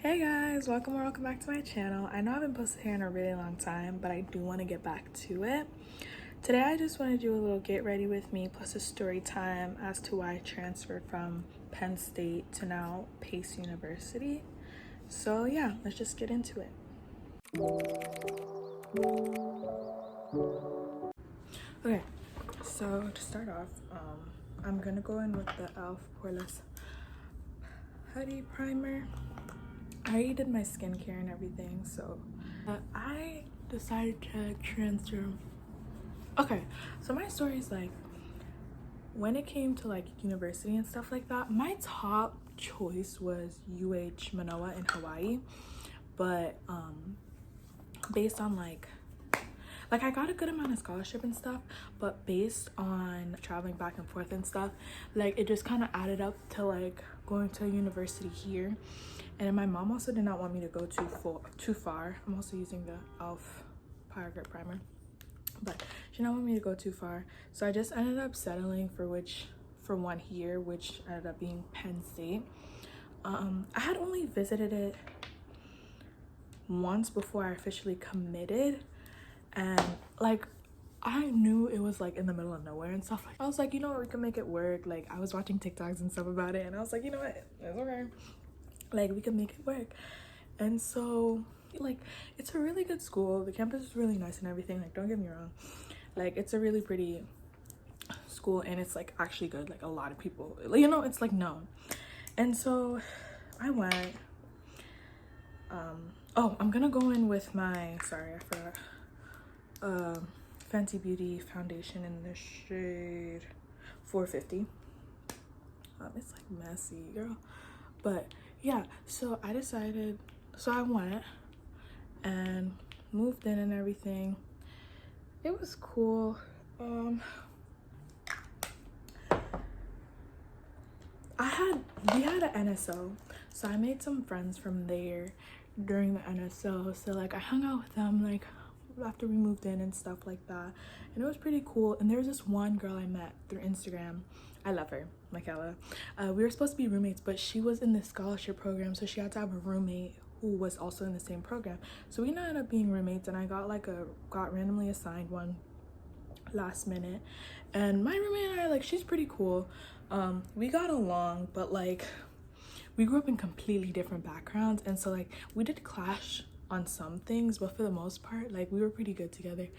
Hey guys, welcome or welcome back to my channel. I know I haven't posted here in a really long time, but I do want to get back to it. Today I just want to do a little get ready with me plus a story time as to why I transferred from Penn State to now Pace University. So yeah, let's just get into it. Okay, so to start off, I'm gonna go in with the e.l.f. Poreless Hoodie Primer. I already did my skincare and everything, so I decided to transfer. Okay, so my story is like, when it came to like university and stuff like that, my top choice was Manoa in Hawaii, but based on like I got a good amount of scholarship and stuff, but based on traveling back and forth and stuff, like it just kind of added up to like going to a university here. And my mom also did not want me to go too far. I'm also using the e.l.f. Power Grip Primer, but she did not want me to go too far. So I just ended up settling for one here, which ended up being Penn State. I had only visited it once before I officially committed, and like I knew it was like in the middle of nowhere and stuff. Like I was like, you know what, we can make it work. Like I was watching TikToks and stuff about it, and I was like, you know what, it's okay. Like we can make it work. And so like it's a really good school. The campus is really nice and everything. Like don't get me wrong. Like it's a really pretty school, and it's like actually good. Like a lot of people, you know, it's like known. And so I went. Oh, I'm gonna go in with my, sorry, I forgot. Fenty Beauty foundation in the shade 450. It's like messy, girl, but yeah. So I decided, so I went and moved in and everything. It was cool. We had an NSO, so I made some friends from there during the NSO. So like I hung out with them like after we moved in and stuff like that, and it was pretty cool. And there was this one girl I met through Instagram. I love her, Michaela. We were supposed to be roommates, but she was in the scholarship program, so she had to have a roommate who was also in the same program. So we ended up being roommates, and I got randomly assigned one last minute. And my roommate and I, like, she's pretty cool. We got along, but like we grew up in completely different backgrounds, and so like we did clash on some things, but for the most part, like we were pretty good together.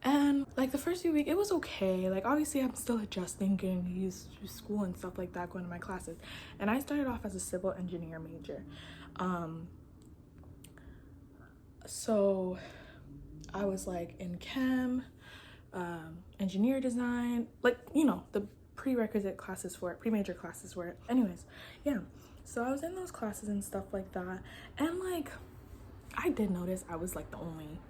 And like the first few weeks it was okay. Like obviously I'm still adjusting, getting used to school and stuff like that, going to my classes. And I started off as a civil engineer major, so I was like in chem, engineer design, like, you know, the prerequisite classes for it, pre-major classes for it. Anyways, yeah, so I was in those classes and stuff like that, and like I did notice I was like the only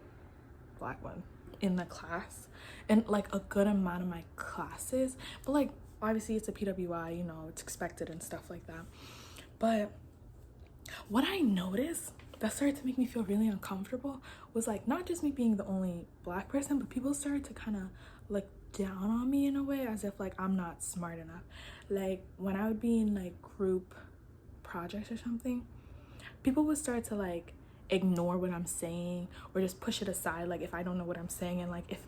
black one in the class, and like a good amount of my classes, but like obviously it's a PWI, you know, it's expected and stuff like that. But what I noticed that started to make me feel really uncomfortable was like not just me being the only black person, but people started to kind of look down on me in a way, as if like I'm not smart enough. Like when I would be in like group projects or something, people would start to like ignore what I'm saying or just push it aside, like if I don't know what I'm saying, and like if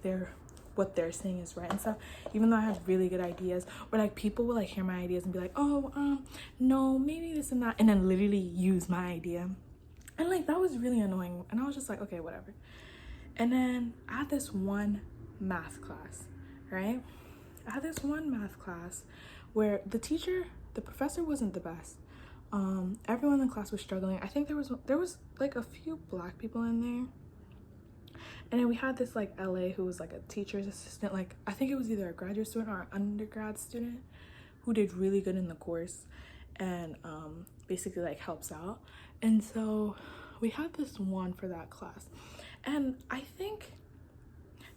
what they're saying is right and stuff, even though I have really good ideas. Or like people will like hear my ideas and be like, oh, no, maybe this and that, and then literally use my idea. And like that was really annoying, and I was just like, okay, whatever. And then I had this one math class, right? I had this one math class where the professor wasn't the best. Everyone in the class was struggling. I think there was like a few black people in there, and then we had this like LA who was like a teacher's assistant, like I think it was either a graduate student or an undergrad student, who did really good in the course and basically like helps out. And so we had this one for that class, and I think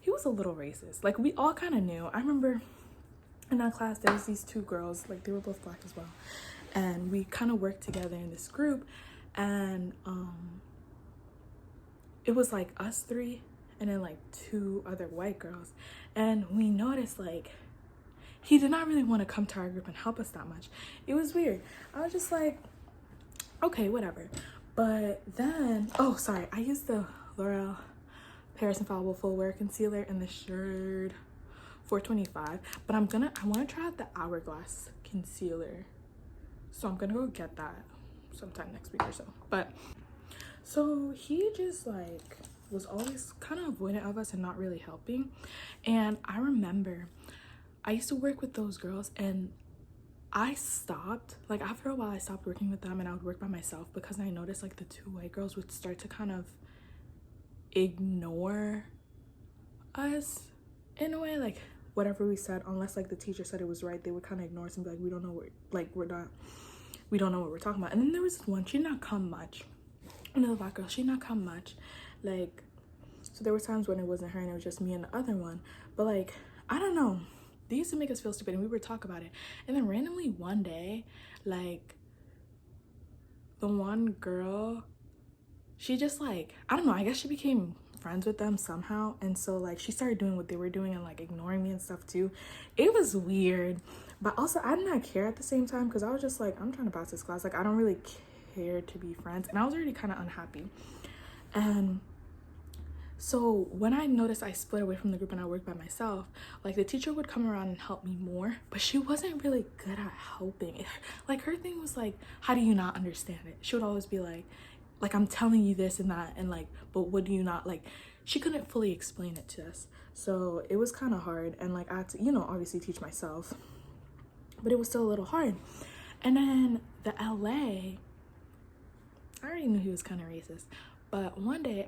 he was a little racist. Like we all kind of knew. I remember in that class there was these two girls, like they were both black as well, and we kind of worked together in this group. And it was like us three and then like two other white girls, and we noticed like he did not really want to come to our group and help us that much. It was weird. I was just like, okay, whatever. But then, oh, sorry, I used the L'Oreal Paris Infallible Full Wear Concealer in the shade 425, but I want to try out the Hourglass concealer, so I'm gonna go get that sometime next week or so. But so he just like was always kind of avoidant of us and not really helping. And I remember I used to work with those girls, and I stopped, like after a while I stopped working with them and I would work by myself, because I noticed like the two white girls would start to kind of ignore us in a way, like whatever we said, unless like the teacher said it was right, they would kind of ignore us and be like, we don't know what, like we don't know what we're talking about. And then there was one, she did not come much, another black girl, she did not come much, like, so there were times when it wasn't her and it was just me and the other one. But like, I don't know, they used to make us feel stupid and we would talk about it. And then randomly one day, like the one girl, she just like, I don't know, I guess she became friends with them somehow, and so like she started doing what they were doing and like ignoring me and stuff too. It was weird, but also I did not care at the same time, because I was just like, I'm trying to pass this class, like I don't really care to be friends, and I was already kind of unhappy. And so when I noticed I split away from the group and I worked by myself, like the teacher would come around and help me more, but she wasn't really good at helping. Like her thing was like, how do you not understand it? She would always be like I'm telling you this and that, and like, but what do you not, like she couldn't fully explain it to us. So it was kind of hard, and like I had to, you know, obviously teach myself, but it was still a little hard. And then the LA, I already knew he was kind of racist, but one day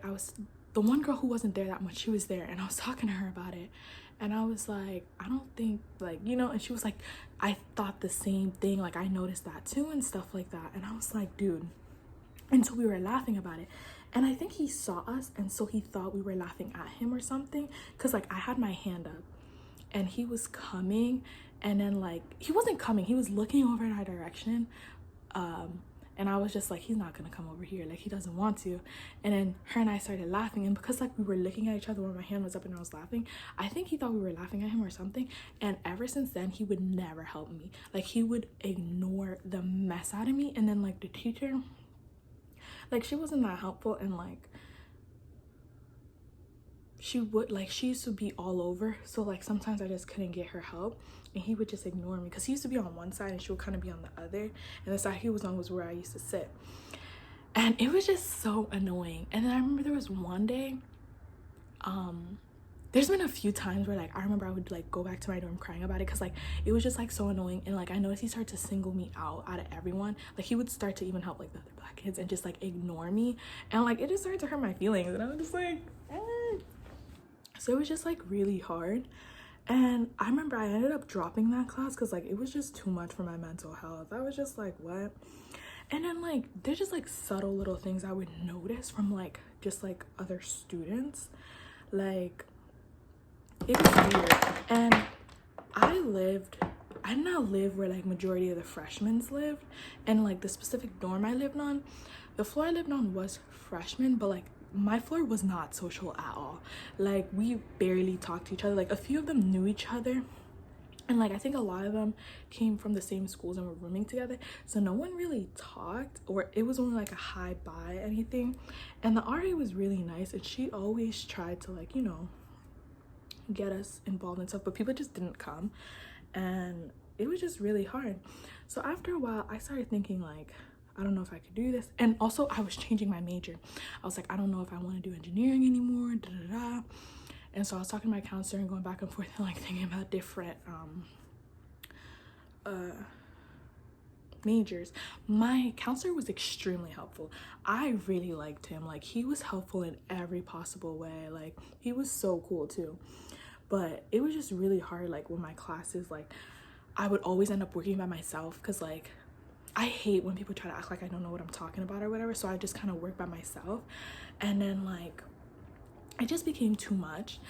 the one girl who wasn't there that much, she was there, and I was talking to her about it, and I was like, I don't think, like, you know, and she was like, I thought the same thing, like I noticed that too and stuff like that. And I was like, dude, and so we were laughing about it, and I think he saw us, and so he thought we were laughing at him or something, because like I had my hand up and he was coming, and then like he wasn't coming, he was looking over in our direction, and I was just like, he's not gonna come over here, like he doesn't want to. And then her and I started laughing, and because like we were looking at each other when my hand was up and I was laughing, I think he thought we were laughing at him or something. And ever since then, he would never help me, like he would ignore the mess out of me. And then like the teacher, like she wasn't that helpful, and like she used to be all over, so like sometimes I just couldn't get her help, and he would just ignore me, because he used to be on one side and she would kind of be on the other, and the side he was on was where I used to sit, and it was just so annoying. And then I remember there was one day, there's been a few times where like I remember I would like go back to my dorm crying about it, because like it was just like so annoying. And like I noticed he started to single me out of everyone, like he would start to even help like the other black kids and just like ignore me, and like it just started to hurt my feelings, and I was just like So it was just like really hard. And I remember I ended up dropping that class because like it was just too much for my mental health. I was just like, what? And then like there's just like subtle little things I would notice from like just like other students. Like it was weird. And I did not live where like majority of the freshmen lived, and like the specific dorm I lived on, the floor I lived on was freshmen, but like my floor was not social at all. Like we barely talked to each other. Like a few of them knew each other, and like I think a lot of them came from the same schools and were rooming together, so no one really talked, or it was only like a hi bye anything. And the RA was really nice, and she always tried to like, you know, get us involved in stuff, but people just didn't come, and it was just really hard. So after a while I started thinking like, I don't know if I could do this. And also I was changing my major. I was like, I don't know if I want to do engineering anymore, da da da. And so I was talking to my counselor and going back and forth and like thinking about different majors. My counselor was extremely helpful. I really liked him. Like he was helpful in every possible way. Like he was so cool too. But it was just really hard, like with my classes, like I would always end up working by myself, because like I hate when people try to act like I don't know what I'm talking about or whatever, so I just kind of work by myself. And then like it just became too much,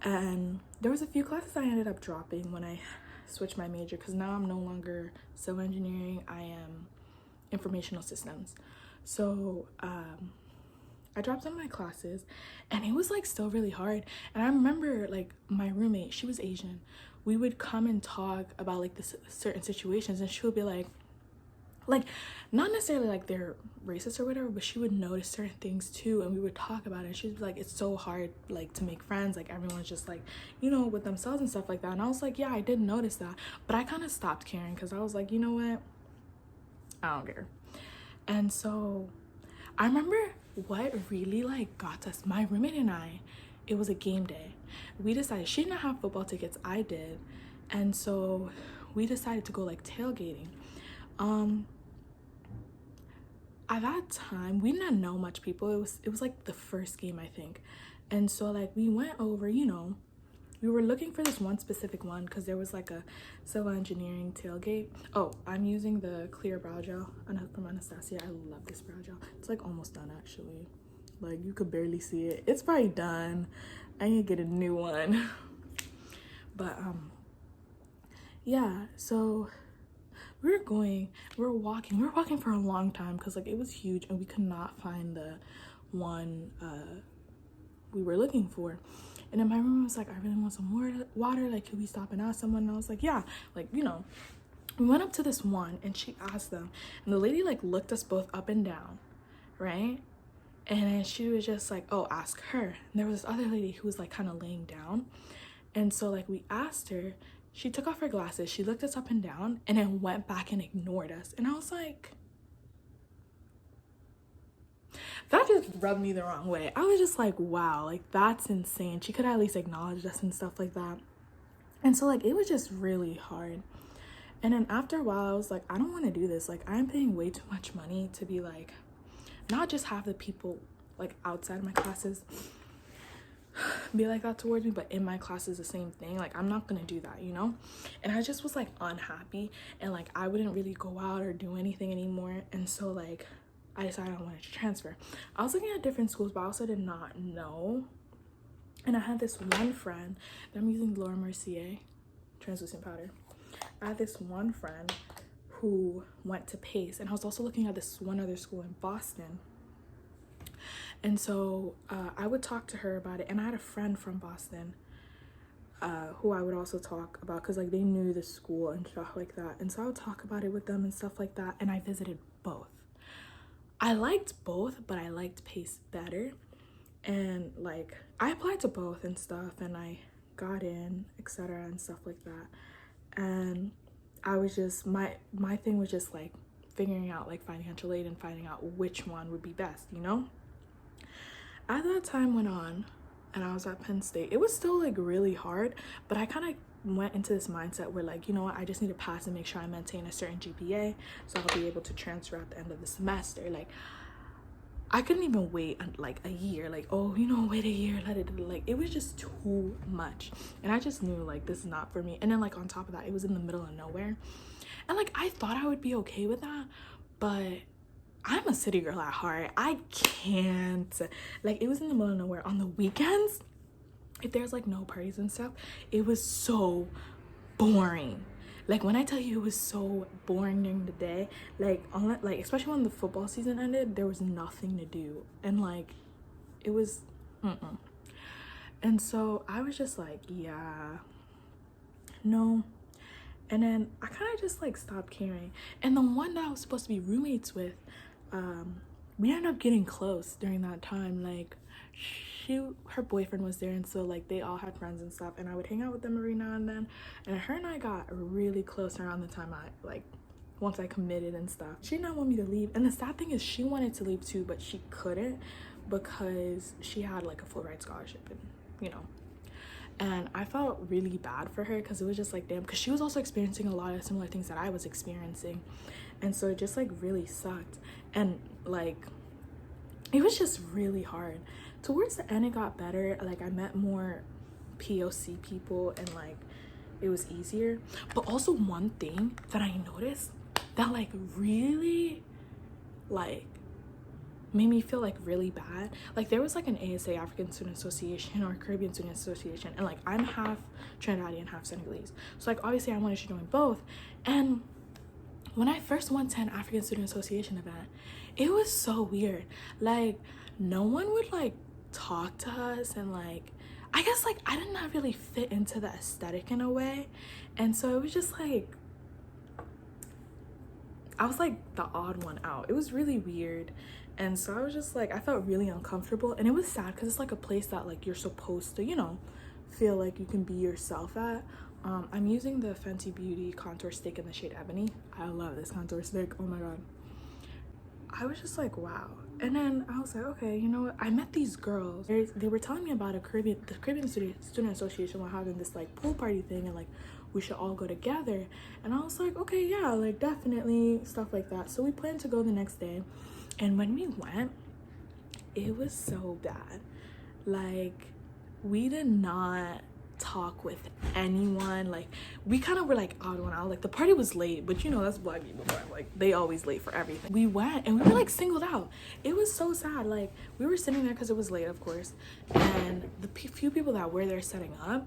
and there was a few classes I ended up dropping when I switched my major, because now I'm no longer civil engineering, I am informational systems. So I dropped some of my classes, and it was like still really hard. And I remember like my roommate, she was Asian, we would come and talk about like this certain situations, and she would be like, like, not necessarily like they're racist or whatever, but she would notice certain things too, and we would talk about it, and she'd be like, it's so hard like to make friends, like everyone's just like, you know, with themselves and stuff like that. And I was like, yeah, I did notice that, but I kind of stopped caring because I was like, you know what, I don't care. And so I remember what really like got us, my roommate and I, it was a game day. We decided, she didn't have football tickets, I did, and so we decided to go like tailgating. At that time we didn't know much people. It was like the first game, I think. And so like we went over, you know, we were looking for this one specific one because there was like a civil engineering tailgate. Oh, I'm using the clear brow gel from Anastasia. I love this brow gel. It's like almost done actually. Like you could barely see it. It's probably done. I need to get a new one. But yeah, so we were walking for a long time because like it was huge and we could not find the one we were looking for. And then my roommate was like, I really want some water, like could we stop and ask someone? And I was like, yeah, like, you know. We went up to this one and she asked them, and the lady like looked us both up and down, right? And then she was just like, oh, ask her. And there was this other lady who was like kind of laying down, and so like we asked her. She took off her glasses, she looked us up and down, and then went back and ignored us. And I was like, that just rubbed me the wrong way. I was just like, wow, like that's insane. She could at least acknowledge us and stuff like that. And so like it was just really hard. And then after a while I was like, I don't want to do this. Like I'm paying way too much money to be like, not just have the people like outside of my classes be like that towards me, but in my class is the same thing. Like I'm not gonna do that, you know. And I just was like unhappy, and like I wouldn't really go out or do anything anymore. And so like I decided I wanted to transfer. I was looking at different schools, but I also did not know. And I had this one friend that I'm using Laura Mercier translucent powder. I had this one friend who went to Pace, and I was also looking at this one other school in Boston. And so I would talk to her about it, and I had a friend from Boston who I would also talk about because like they knew the school and stuff like that. And so I would talk about it with them and stuff like that. And I visited both. I liked both, but I liked Pace better. And like I applied to both and stuff, and I got in, etc. and stuff like that. And I was just, my thing was just like figuring out like financial aid and finding out which one would be best, you know. As that time went on and I was at Penn State, it was still like really hard, but I kind of went into this mindset where like, you know what, I just need to pass and make sure I maintain a certain GPA so I'll be able to transfer at the end of the semester. Like I couldn't even wait like a year, like, oh, you know, wait a year, let it, like it was just too much. And I just knew like this is not for me. And then like on top of that, it was in the middle of nowhere, and like I thought I would be okay with that, but I'm a city girl at heart. I can't, like it was in the middle of nowhere. On the weekends, if there's like no parties and stuff, it was so boring. Like when I tell you it was so boring during the day, like especially when the football season ended, there was nothing to do, and like it was and so I was just like, yeah, no. And then I kind of just like stopped caring. And the one that I was supposed to be roommates with, we ended up getting close during that time. Like her boyfriend was there, and so like they all had friends and stuff, and I would hang out with them every now and then. And her and I got really close around the time once I committed and stuff. She did not want me to leave, and the sad thing is she wanted to leave too, but she couldn't because she had like a full ride scholarship, and you know. And I felt really bad for her because it was just like, damn, because she was also experiencing a lot of similar things that I was experiencing. And so it just like really sucked. And like, it was just really hard. Towards the end, it got better. Like I met more POC people, and like it was easier. But also one thing that I noticed that like really like made me feel like really bad, like there was like an ASA, African Student Association, or Caribbean Student Association, and like I'm half Trinidadian, half Senegalese, so like obviously I wanted to join both. And when I first went to an African Student Association event, it was so weird. Like no one would like talk to us, and like I guess like I did not really fit into the aesthetic in a way. And so it was just like, I was like the odd one out. It was really weird. And so I was just like, I felt really uncomfortable, and it was sad because it's like a place that like you're supposed to, you know, feel like you can be yourself at. I'm using the Fenty Beauty contour stick in the shade Ebony. I love this contour stick. Oh my god. I was just like, wow. And then I was like, okay, you know what? I met these girls. They were telling me about the Caribbean Student Association was having this like pool party thing, and like we should all go together. And I was like, okay, yeah, like definitely, stuff like that. So we planned to go the next day. And when we went, it was so bad. Like, we did not talk with anyone. Like, we kind of were like odd one out. Like, the party was late, but you know, that's Black people, like they always late for everything. We went and we were like singled out. It was so sad. Like, we were sitting there because it was late, of course, and the few people that were there setting up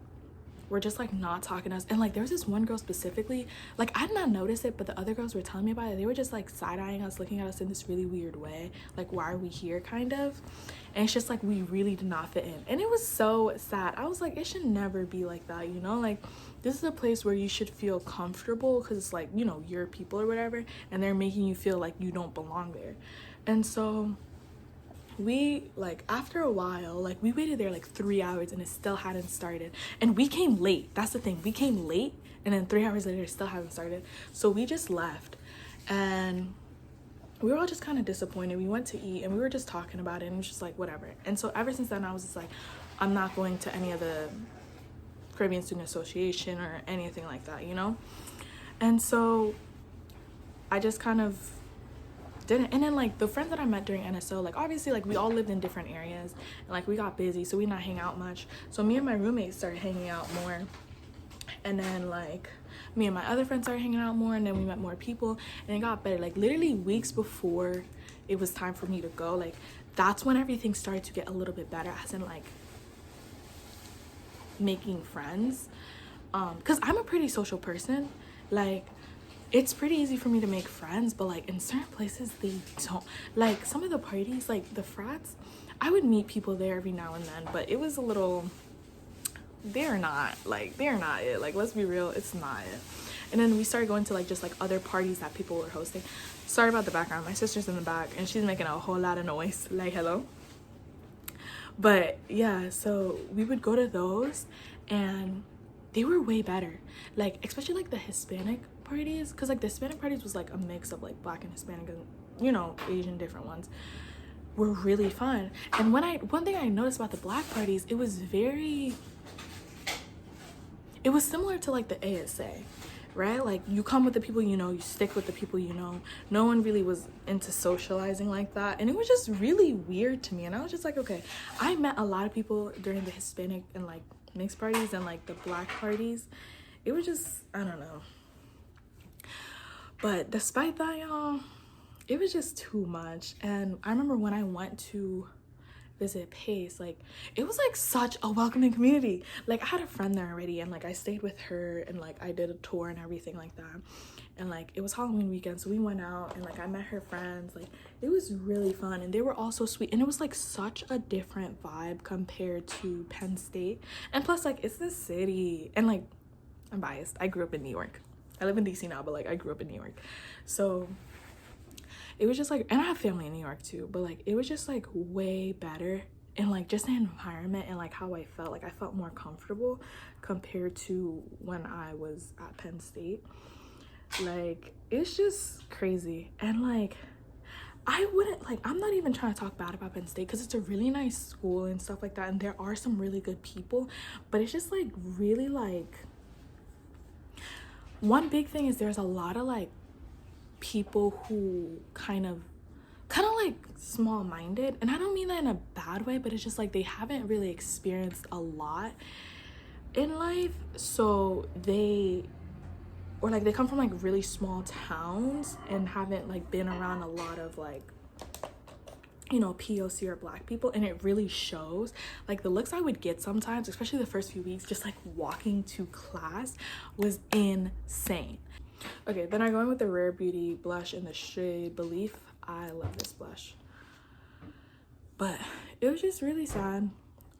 were just like not talking to us. And like there was this one girl specifically, like I did not notice it, but the other girls were telling me about it. They were just like side-eyeing us, looking at us in this really weird way, like why are we here, kind of. And it's just like we really did not fit in, and it was so sad. I was like, it should never be like that, you know? Like, this is a place where you should feel comfortable because it's like, you know, your people or whatever, and they're making you feel like you don't belong there. And so we, like, after a while, like we waited there like 3 hours and it still hadn't started, and we came late. That's the thing, we came late, and then 3 hours later it still hadn't started. So we just left, and we were all just kind of disappointed. We went to eat and we were just talking about it, and it was just like whatever. And so ever since then I was just like, I'm not going to any of the Caribbean Student Association or anything like that, you know? And so I just kind of didn't. And then like the friends that I met during NSO, like obviously like we all lived in different areas, and like we got busy, so we not hang out much. So me and my roommates started hanging out more, and then like me and my other friends started hanging out more, and then we met more people, and it got better. Like literally weeks before it was time for me to go, like that's when everything started to get a little bit better, as in like making friends, because I'm a pretty social person. Like it's pretty easy for me to make friends, but like in certain places they don't. Like some of the parties, like the frats, I would meet people there every now and then, but it was a little, they're not it. Like, let's be real, it's not it. And then we started going to like just like other parties that people were hosting. Sorry about the background, my sister's in the back and she's making a whole lot of noise, like hello. But yeah, so we would go to those and they were way better, like especially like the Hispanic parties, because like the Hispanic parties was like a mix of like Black and Hispanic and, you know, Asian, different ones, were really fun. And one thing I noticed about the Black parties, it was similar to like the ASA, right? Like you come with the people you know, you stick with the people you know. No one really was into socializing like that, and it was just really weird to me. And I was just like, okay, I met a lot of people during the Hispanic and like mixed parties and like the Black parties. It was just, I don't know. But despite that, y'all, it was just too much. And I remember when I went to visit Pace, like it was like such a welcoming community. Like I had a friend there already, and like I stayed with her, and like I did a tour and everything like that. And like it was Halloween weekend, so we went out and like I met her friends. Like it was really fun, and they were all so sweet, and it was like such a different vibe compared to Penn State. And plus like it's the city, and like I'm biased, I grew up in New York. I live in DC now, but like I grew up in New York, so it was just like, and I have family in New York too, but like it was just like way better. And like just the environment and like how I felt, like I felt more comfortable compared to when I was at Penn State. Like it's just crazy. And like I wouldn't, like, I'm not even trying to talk bad about Penn State because it's a really nice school and stuff like that, and there are some really good people, but it's just like really like, one big thing is there's a lot of like people who kind of like small-minded, and I don't mean that in a bad way, but it's just like they haven't really experienced a lot in life, so they come from like really small towns and haven't like been around a lot of like, you know, POC or Black people, and it really shows. Like the looks I would get sometimes, especially the first few weeks, just like walking to class, was insane. Okay, then I go in with the Rare Beauty blush in the shade Belief. I love this blush, but it was just really sad.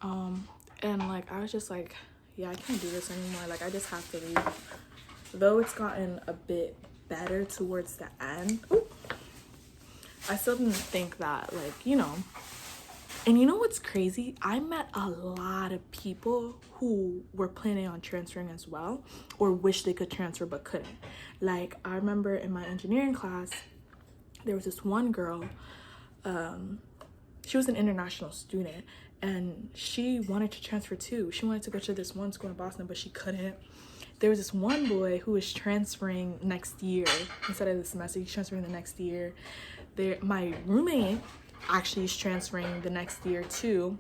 And like I was just like, yeah, I can't do this anymore. Like I just have to leave. Though it's gotten a bit better towards the end. Ooh. I still didn't think that, like, you know. And you know what's crazy? I met a lot of people who were planning on transferring as well, or wish they could transfer but couldn't. Like, I remember in my engineering class, there was this one girl, she was an international student, and she wanted to transfer too. She wanted to go to this one school in Boston, but she couldn't. There was this one boy who was transferring next year instead of the semester. He's transferring the next year. My roommate actually is transferring the next year too.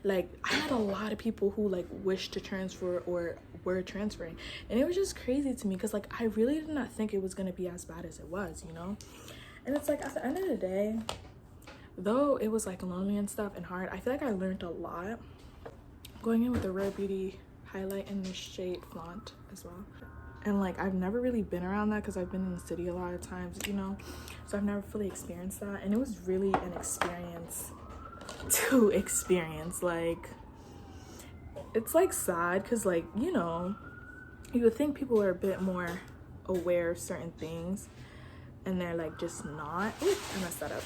Like, I had a lot of people who like wished to transfer or were transferring, and it was just crazy to me because like I really did not think it was gonna be as bad as it was, you know. And it's like, at the end of the day, though it was like lonely and stuff and hard, I feel like I learned a lot. Going in with the Rare Beauty highlight in the shade Flaunt as well. And like, I've never really been around that because I've been in the city a lot of times, you know, so I've never fully experienced that. And it was really an experience to experience. Like, it's like sad because like, you know, you would think people are a bit more aware of certain things, and they're like just not. Ooh, I messed that up.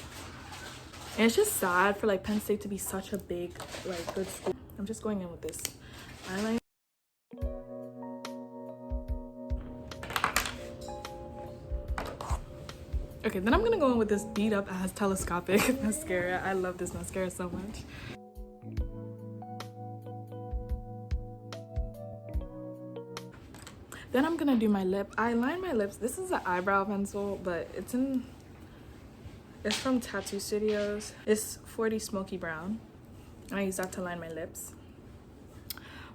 And it's just sad for like Penn State to be such a big, like, good school. I'm just going in with this eyeliner. Okay, then I'm gonna go in with this beat up ass telescopic mascara. I love this mascara so much. Then I'm gonna do my lip. I line my lips. This is an eyebrow pencil, but it's from Tattoo Studios. It's 40 Smoky Brown, and I use that to line my lips.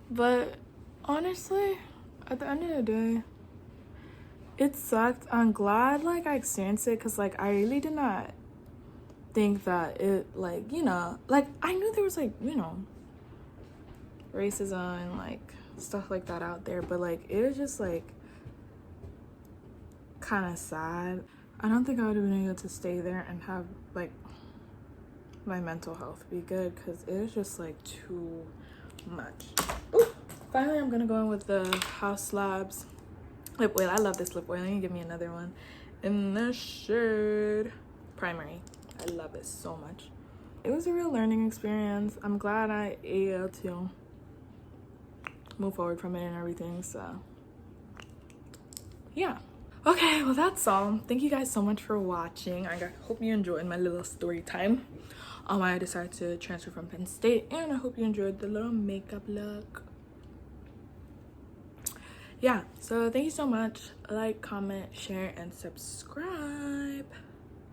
But honestly, at the end of the day, it sucked. I'm glad like I experienced it, because like I really did not think that it, like, you know, like I knew there was like, you know, racism and like stuff like that out there, but like it was just like kind of sad. I don't think I would have been able to stay there and have like my mental health be good, because it was just like too much. Ooh. Finally, I'm gonna go in with the House Labs lip oil. I love this lip oil. Let me give me another one in the shade Primary. I love it so much. It was a real learning experience. I'm glad I able to move forward from it and everything, so yeah. Okay, well that's all. Thank you guys so much for watching. Hope you enjoyed my little story time on why I decided to transfer from Penn State, and I hope you enjoyed the little makeup look. Yeah, so thank you so much. Like, comment, share, and subscribe.